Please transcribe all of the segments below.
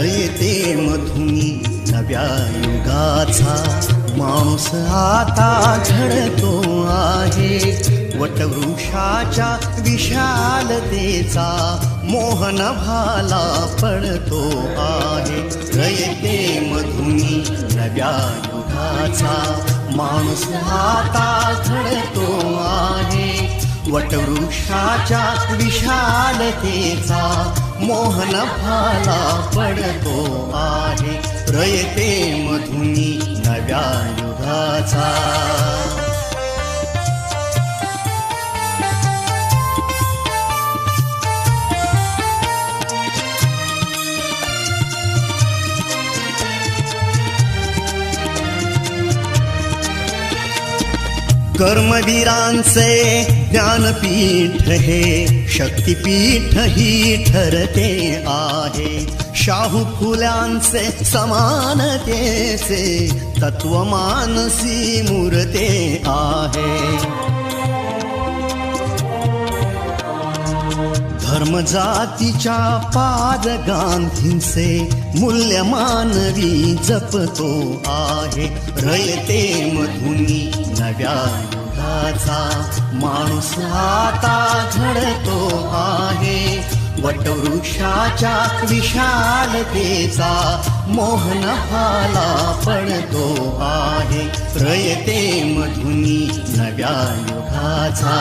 रयते मधुनी नव्या युगाचा माणूस आता घडतो आहे. वटवृक्षाच्या विशालतेचा मोहन भाला पडतो आहे. रयते मधुनी नव्या युगाचा माणूस आता घडतो आहे. वटवृक्षाच्या विशालतेचा मोहन भाला पडतो आहे. रयते मधुनी नव्या युगाचा. कर्मवीरांचे ज्ञानपीठ हे शक्तिपीठ ही ठरते आहे. शाहू फुल्यांचे समानतेचे तत्व मानसी मूर्ते आहे. धर्म जातीच्या पाद गांधींचे मूल्य मानवी जपतो आहे. रयते मधुनी नव्या युगाचा माणूस आता घडतो आहे. वटवृक्षाच्या विशालतेचा मोहन भाला पडतो आहे. रयते मधुनी नव्या युगाचा.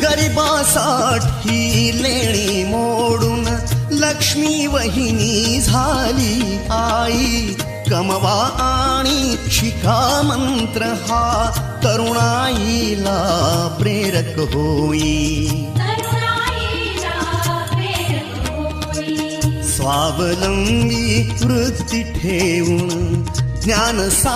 गरिबासाठी लेणी मोडून लक्ष्मी वहिनी झाली आई. कमवा आणि शिका मंत्र हा तरुणाईला प्रेरक होई. स्वावलंबी वृत्ती ठेवून ज्ञान